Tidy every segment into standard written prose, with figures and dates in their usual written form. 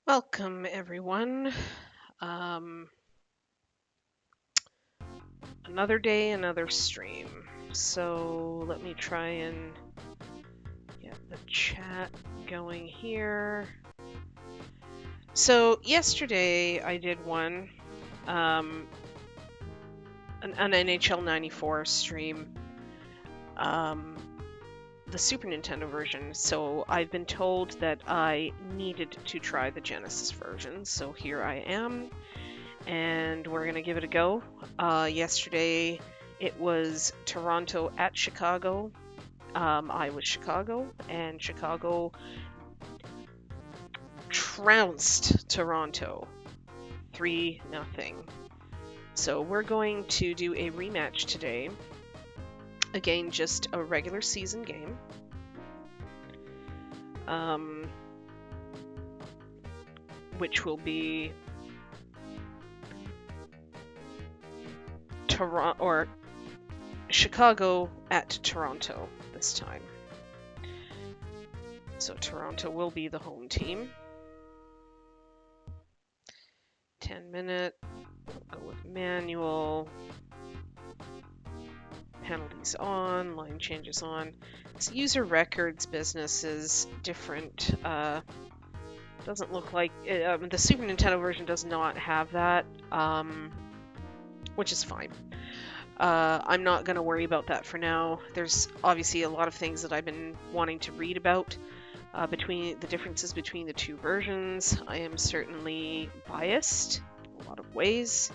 Welcome, everyone. Um, another day, another stream. So let me try and get the chat going here. So yesterday I did an NHL 94 stream, um, the Super Nintendo version. So I've been told that I needed to try the Genesis version. So here I am. And we're going to give it a go. Yesterday, it was Toronto at Chicago. I was Chicago, and Chicago trounced Toronto 3-0. So we're going to do a rematch today. Again, just a regular season game. Which will be Chicago at Toronto this time. So Toronto will be the home team. 10-minute. We'll go with manual. Penalties on. Line changes on. This user records business is different. Doesn't look like the Super Nintendo version does not have that, which is fine. I'm not going to worry about that for now. There's obviously a lot of things that I've been wanting to read about between the differences between the two versions. I am certainly biased in a lot of ways.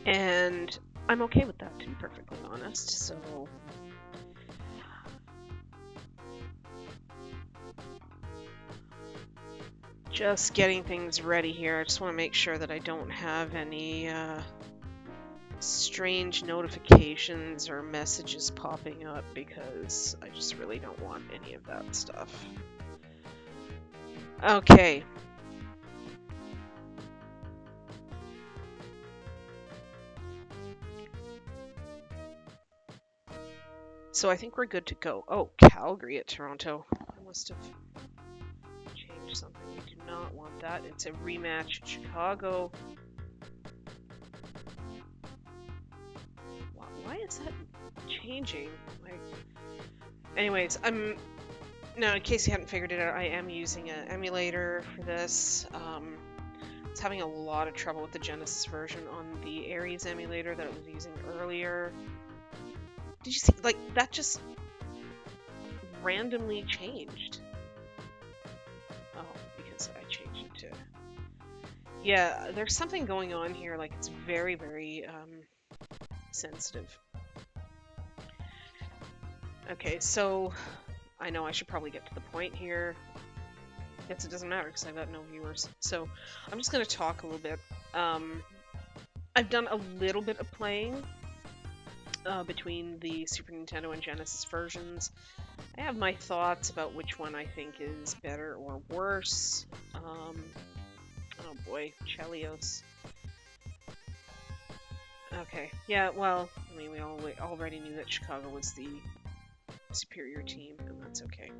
And I'm okay with that, to be perfectly honest. So just getting things ready here. I just want to make sure that I don't have any strange notifications or messages popping up, because I just really don't want any of that stuff. Okay. So I think we're good to go. Oh, Calgary at Toronto. I must have changed something. We do not want that. It's a rematch at Chicago. Why is that changing? Anyways, now, in case you hadn't figured it out, I am using an emulator for this. I was having a lot of trouble with the Genesis version on the Ares emulator that I was using earlier. Did you see, like, that just randomly changed? Oh, because I changed it to... Yeah, there's something going on here, like, it's very, very, sensitive. Okay, so I know I should probably get to the point here. I guess it doesn't matter because I've got no viewers. So I'm just going to talk a little bit. I've done a little bit of playing between the Super Nintendo and Genesis versions. I have my thoughts about which one I think is better or worse. Oh boy, Chelios. Okay, yeah, well, I mean, we already knew that Chicago was the superior team, and that's okay.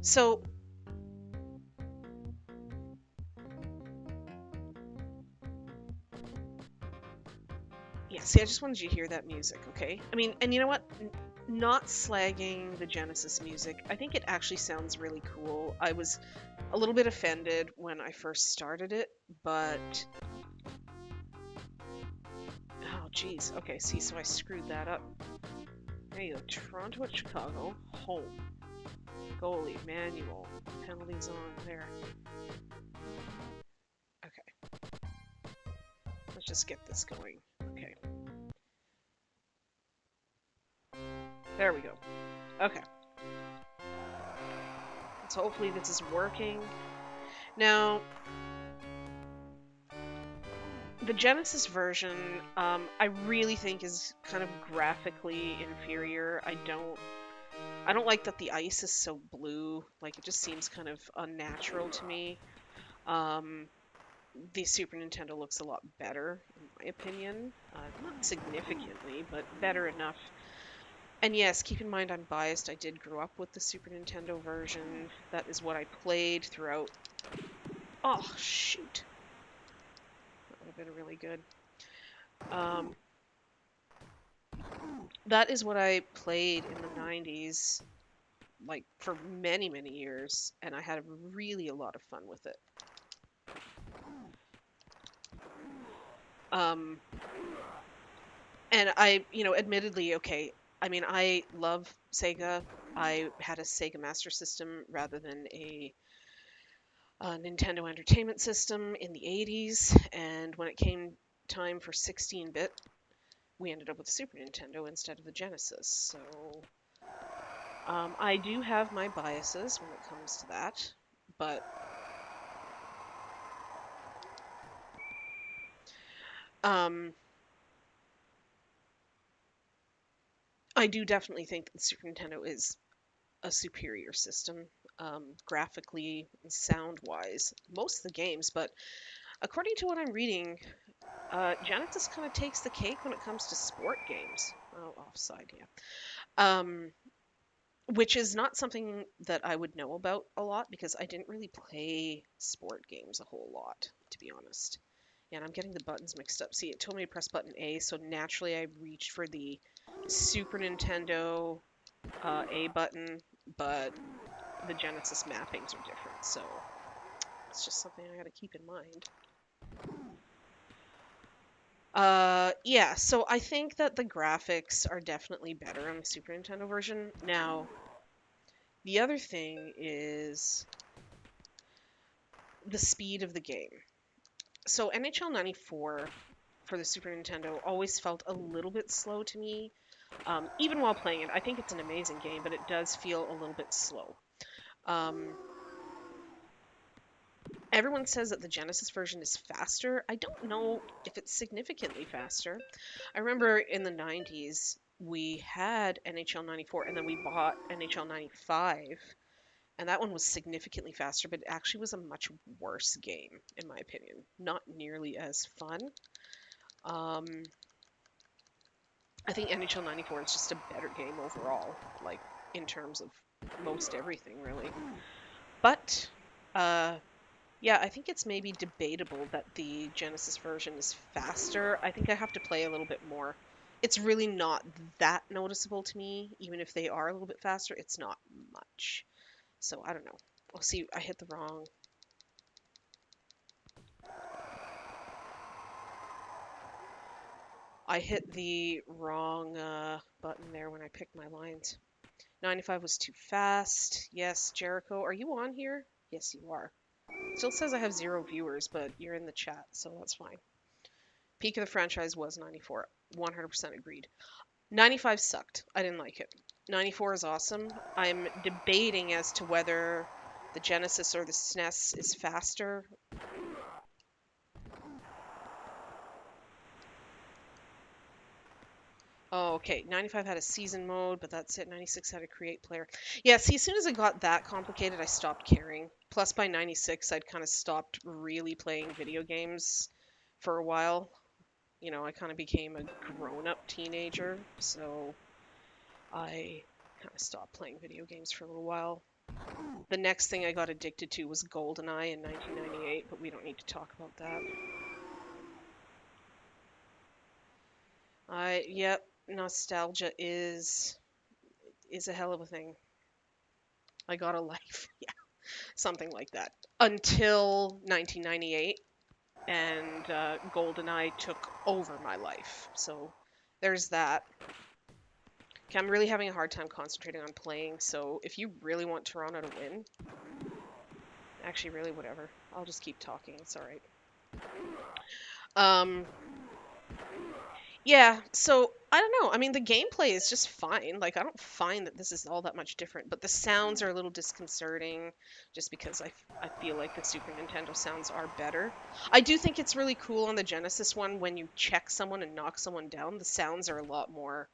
So, yeah, see, I just wanted you to hear that music, okay? I mean, and you know what? Not slagging the Genesis music. I think it actually sounds really cool. I was a little bit offended when I first started it, but... Oh, geez. Okay, see, so I screwed that up. There you go. Toronto at Chicago. Home. Goalie. Manual. Penalties on. There. Okay. Let's just get this going. Okay. There we go. Okay. So hopefully this is working. Now, the Genesis version, I really think is kind of graphically inferior. I don't like that the ice is so blue. Like, it just seems kind of unnatural to me. The Super Nintendo looks a lot better, in my opinion. Not significantly, but better enough. And yes, keep in mind I'm biased. I did grow up with the Super Nintendo version. That is what I played throughout. Oh, shoot. That would have been really good. Um, that is what I played in the 90s, like for many, many years, and I had really a lot of fun with it. Um, and admittedly, okay, I mean, I love Sega. I had a Sega Master System rather than a Nintendo Entertainment System in the 80s, and when it came time for 16-bit, we ended up with the Super Nintendo instead of the Genesis. So I do have my biases when it comes to that, but um, I do definitely think that the Super Nintendo is a superior system, graphically and sound-wise. Most of the games, but according to what I'm reading, Genesis kind of takes the cake when it comes to sport games. Oh, offside, yeah. Which is not something that I would know about a lot because I didn't really play sport games a whole lot, to be honest. And I'm getting the buttons mixed up. See, it told me to press button A, so naturally I reached for the Super Nintendo A button, but the Genesis mappings are different, so it's just something I gotta keep in mind. Yeah, so I think that the graphics are definitely better on the Super Nintendo version. Now, the other thing is the speed of the game. So NHL 94 for the Super Nintendo always felt a little bit slow to me. Even while playing it, I think it's an amazing game, but it does feel a little bit slow. Um, Everyone says that the Genesis version is faster. I don't know if it's significantly faster. I remember in the 90s, we had NHL 94 and then we bought NHL 95, and that one was significantly faster, but it actually was a much worse game, in my opinion. Not nearly as fun. Um, I think NHL 94 is just a better game overall, like in terms of most everything, really. But yeah, I think it's maybe debatable that the Genesis version is faster. I think I have to play a little bit more. It's really not that noticeable to me, even if they are a little bit faster. It's not much. So I don't know. We'll see. I hit the wrong. I hit the wrong button there when I picked my lines. 95 was too fast. Yes, Jericho, are you on here? Yes, you are. Still says I have 0 viewers, but you're in the chat, so that's fine. Peak of the franchise was 94. 100% agreed. 95 sucked. I didn't like it. 94 is awesome. I'm debating as to whether the Genesis or the SNES is faster. Oh, okay. 95 had a season mode, but that's it. 96 had a create player. Yeah, see, as soon as it got that complicated, I stopped caring. Plus, by 96, I'd kind of stopped really playing video games for a while. You know, I kind of became a grown-up teenager, so I kind of stopped playing video games for a little while. The next thing I got addicted to was GoldenEye in 1998, but we don't need to talk about that. Yep, nostalgia is a hell of a thing. I got a life, yeah, something like that. Until 1998, and GoldenEye took over my life. So there's that. Okay, I'm really having a hard time concentrating on playing, so if you really want Toronto to win, actually, really, whatever. I'll just keep talking. It's all right. Um, yeah, so I don't know. I mean, the gameplay is just fine. Like, I don't find that this is all that much different, but the sounds are a little disconcerting just because I feel like the Super Nintendo sounds are better. I do think it's really cool on the Genesis one when you check someone and knock someone down, the sounds are a lot more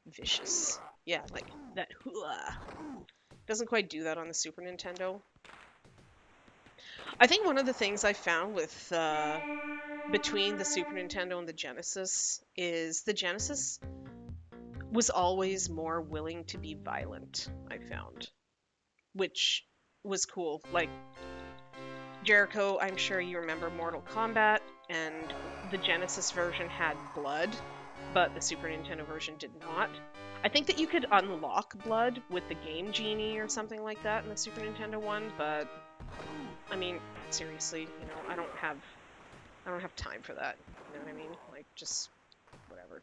vicious. Yeah, like that hooah. Doesn't quite do that on the Super Nintendo. I think one of the things I found with between the Super Nintendo and the Genesis is the Genesis was always more willing to be violent, I found, which was cool. Like Jericho, I'm sure you remember Mortal Kombat, and the Genesis version had blood, but the Super Nintendo version did not. I think that you could unlock blood with the Game Genie or something like that in the Super Nintendo one, but I mean, seriously, I don't have time for that. You know what I mean? Like just whatever.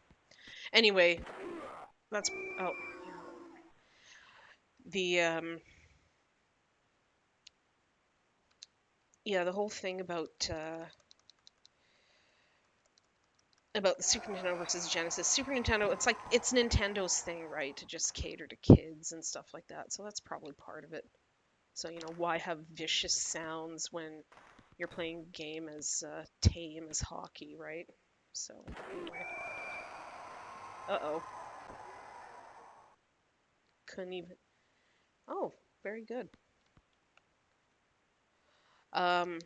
Anyway, that's oh the yeah, the whole thing about the Super Nintendo versus Genesis. Super Nintendo, it's like it's Nintendo's thing, right? To just cater to kids and stuff like that. So that's probably part of it. So, why have vicious sounds when you're playing a game as tame as hockey, right? So, anyway. Uh-oh. Couldn't even. Oh, very good. Um,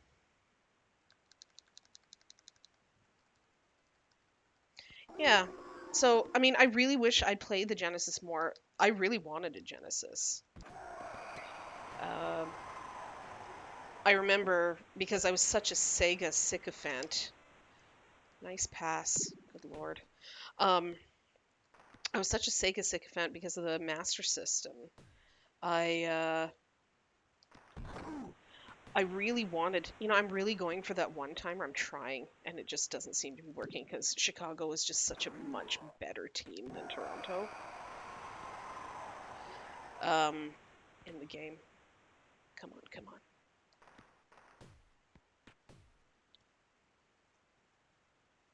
yeah. So, I mean, I really wish I'd played the Genesis more. I really wanted a Genesis. Um, I remember because I was such a Sega sycophant. Nice pass. Good lord. Um, I was such a Sega sycophant because of the Master System. I I really wanted, I'm really going for that one timer. I'm trying, and it just doesn't seem to be working because Chicago is just such a much better team than Toronto. Um, in the game. Come on, come on,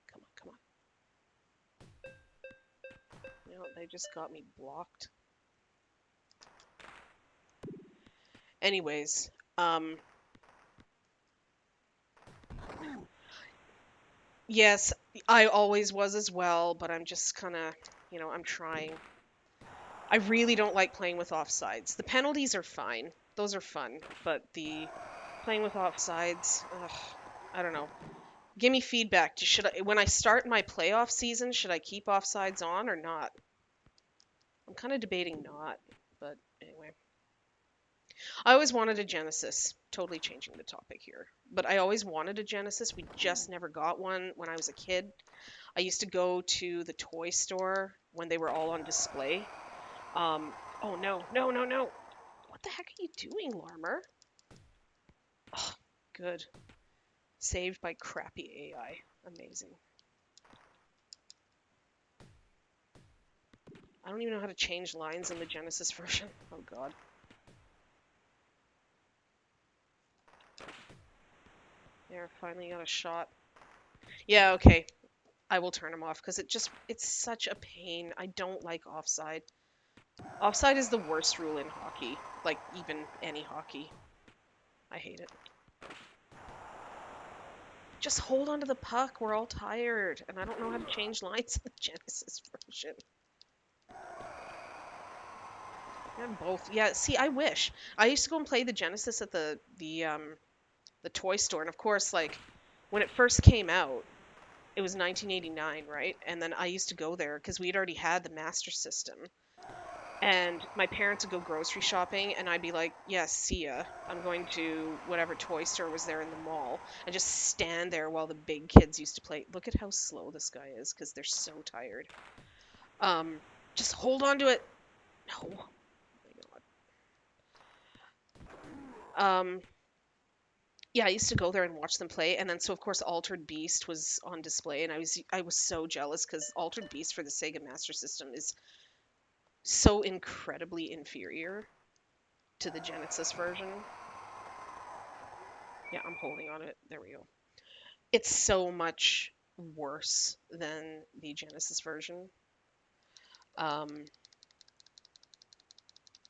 come on, come on. They just got me blocked. Anyways, yes, I always was as well, but I'm just kind of, I'm trying. I really don't like playing with offsides. The penalties are fine. Those are fun, but the playing with offsides, ugh, I don't know. Give me feedback. Should I, when I start my playoff season, should I keep offsides on or not? I'm kind of debating not, but anyway. I always wanted a Genesis. Totally changing the topic here. But I always wanted a Genesis. We just never got one when I was a kid. I used to go to the toy store when they were all on display. Oh no, no, no, no. What the heck are you doing, Larmer? Oh, good. Saved by crappy AI. Amazing. I don't even know how to change lines in the Genesis version. Oh god. There, finally got a shot. Yeah, okay. I will turn him off because it's such a pain. I don't like offside. Offside is the worst rule in hockey. Like, even any hockey. I hate it. Just hold on to the puck. We're all tired. And I don't know how to change lines in the Genesis version. And both. Yeah, see, I wish. I used to go and play the Genesis at the toy store. And of course, like, when it first came out, it was 1989, right? And then I used to go there because we'd already had the Master System. And my parents would go grocery shopping, and I'd be like, "Yes, see ya. I'm going to whatever toy store was there in the mall," and just stand there while the big kids used to play. Look at how slow this guy is, because they're so tired. Um, just hold on to it. No, oh my God. Yeah, I used to go there and watch them play, and then so of course Altered Beast was on display, and I was so jealous because Altered Beast for the Sega Master System is so incredibly inferior to the Genesis version. Yeah, I'm holding on it. There we go. It's so much worse than the Genesis version. Um,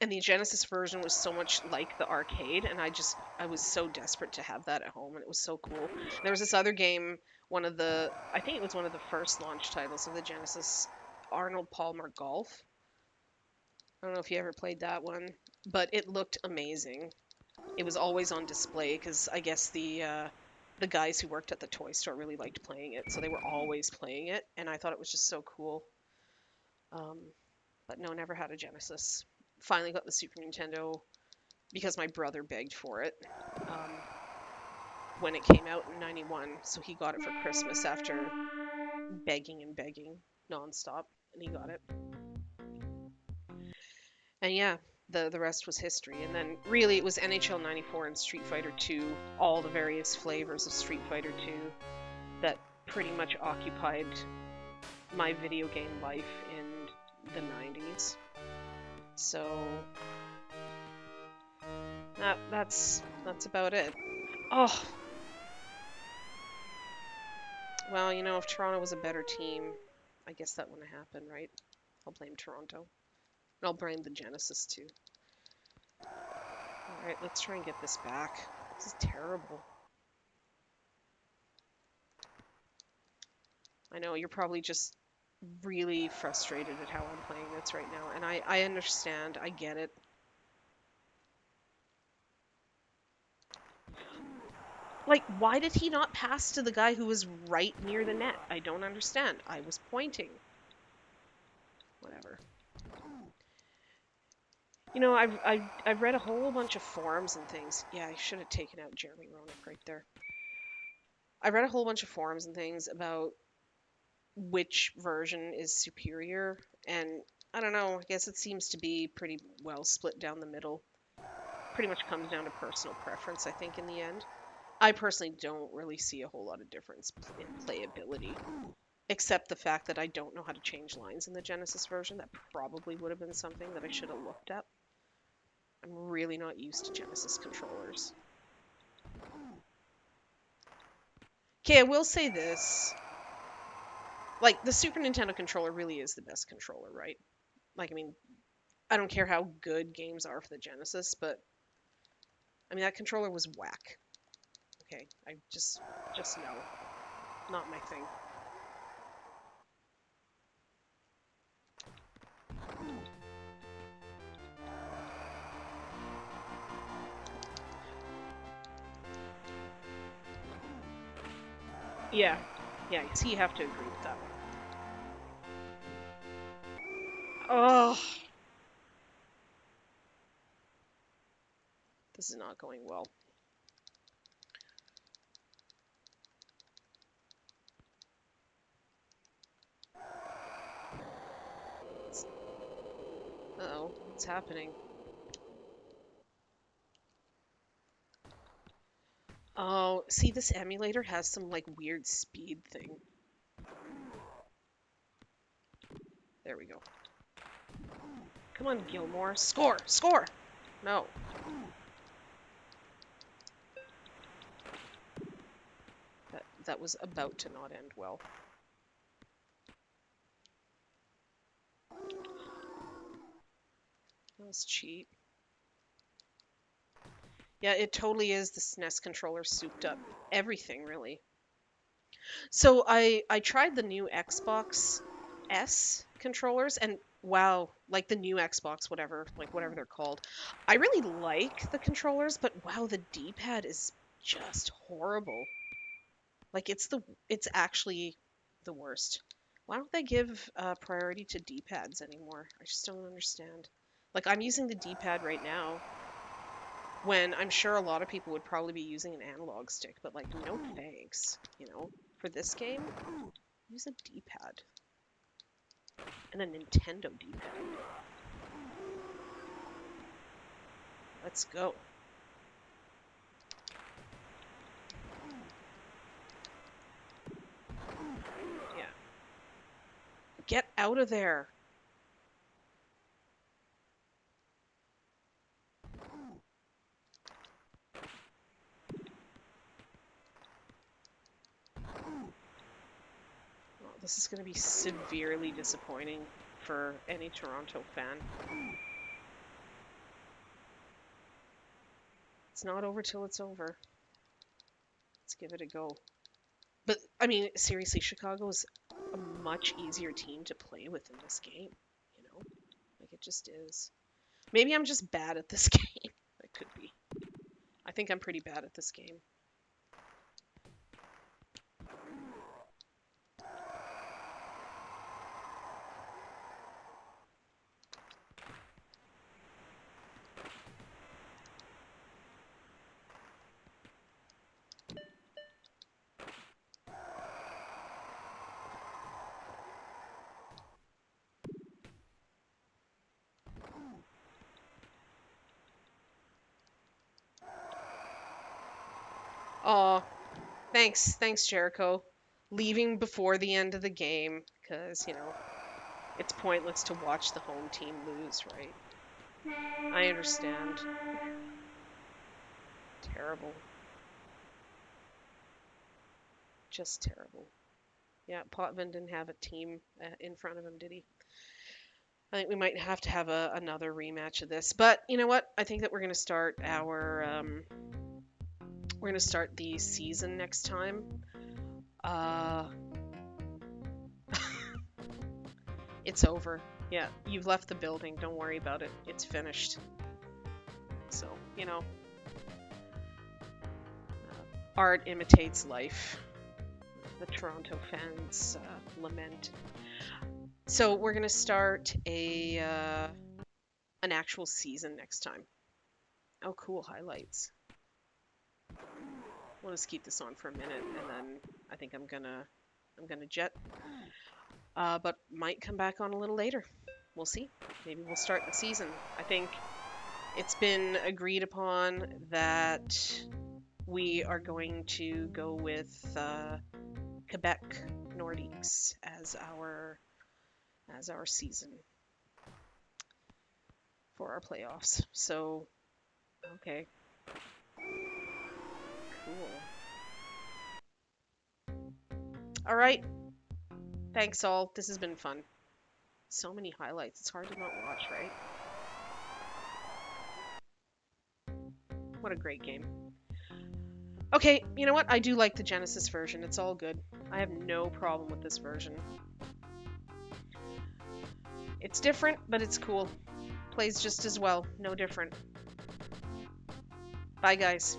and the Genesis version was so much like the arcade, and I was so desperate to have that at home, and it was so cool. There was this other game, I think it was one of the first launch titles of the Genesis, Arnold Palmer Golf. I don't know if you ever played that one, but it looked amazing. It was always on display because I guess the guys who worked at the toy store really liked playing it, so they were always playing it, and I thought it was just so cool. Um, But no, never had a Genesis. Finally got the Super Nintendo because my brother begged for it when it came out in '91. So he got it for Christmas after begging and begging nonstop, and he got it. And yeah, the rest was history. And then really it was NHL '94 and Street Fighter 2, all the various flavors of Street Fighter 2 that pretty much occupied my video game life in the '90s. So that's about it. Oh, well, you know, if Toronto was a better team, I guess that wouldn't have happened, right? I'll blame Toronto. And I'll blame the Genesis too. Alright, let's try and get this back. This is terrible. I know, you're probably just really frustrated at how I'm playing this right now, and I understand, I get it. Like, why did he not pass to the guy who was right near the net? I don't understand. I was pointing. Whatever. You know, I've read a whole bunch of forums and things. Yeah, I should have taken out Jeremy Roenick right there. I read a whole bunch of forums and things about which version is superior, and I don't know, I guess it seems to be pretty well split down the middle. Pretty much comes down to personal preference, I think, in the end. I personally don't really see a whole lot of difference in playability, except the fact that I don't know how to change lines in the Genesis version. That probably would have been something that I should have looked up. I'm really not used to Genesis controllers. Okay, I will say this. Like, the Super Nintendo controller really is the best controller, right? Like, I mean, I don't care how good games are for the Genesis, but I mean, that controller was whack. Okay, I just no. Not my thing. Yeah. Yeah, see, you have to agree with that one. Oh, this is not going well. Uh-oh, what's happening? Oh, see, this emulator has some, like, weird speed thing. There we go. Come on, Gilmore. Score! Score! No. That was about to not end well. That was cheap. Yeah, it totally is the SNES controller souped up. Everything, really. So I tried the new Xbox S controllers, and wow, like the new Xbox, whatever, like whatever they're called. I really like the controllers, but wow, the D-pad is just horrible. Like it's actually the worst. Why don't they give priority to D-pads anymore? I just don't understand. Like I'm using the D-pad right now, when I'm sure a lot of people would probably be using an analog stick, but like no thanks, you know, for this game, use a D-pad and a Nintendo D-pad. Let's go. Yeah. Get out of there. Well, this is going to be severely disappointing for any Toronto fan. It's not over till it's over. Let's give it a go. But, I mean, seriously, Chicago is a much easier team to play with in this game, you know? Like, it just is. Maybe I'm just bad at this game. That could be. I think I'm pretty bad at this game. Oh, thanks, Jericho. Leaving before the end of the game, because, it's pointless to watch the home team lose, right? I understand. Terrible. Just terrible. Yeah, Potvin didn't have a team in front of him, did he? I think we might have to have another rematch of this. But you know what? I think that we're gonna start the season next time. Uh, it's over. Yeah, you've left the building. Don't worry about it. It's finished. So, art imitates life. The Toronto fans lament. So we're gonna start an actual season next time. Oh, cool highlights. We'll just keep this on for a minute, and then I think I'm gonna jet. But might come back on a little later. We'll see. Maybe we'll start the season. I think it's been agreed upon that we are going to go with Quebec Nordiques as our season for our playoffs. So, okay, cool. All right. Thanks all. This has been fun. So many highlights. It's hard to not watch, right? What a great game. Okay, you know what? I do like the Genesis version. It's all good. I have no problem with this version. It's different, but it's cool. Plays just as well. No different. Bye, guys.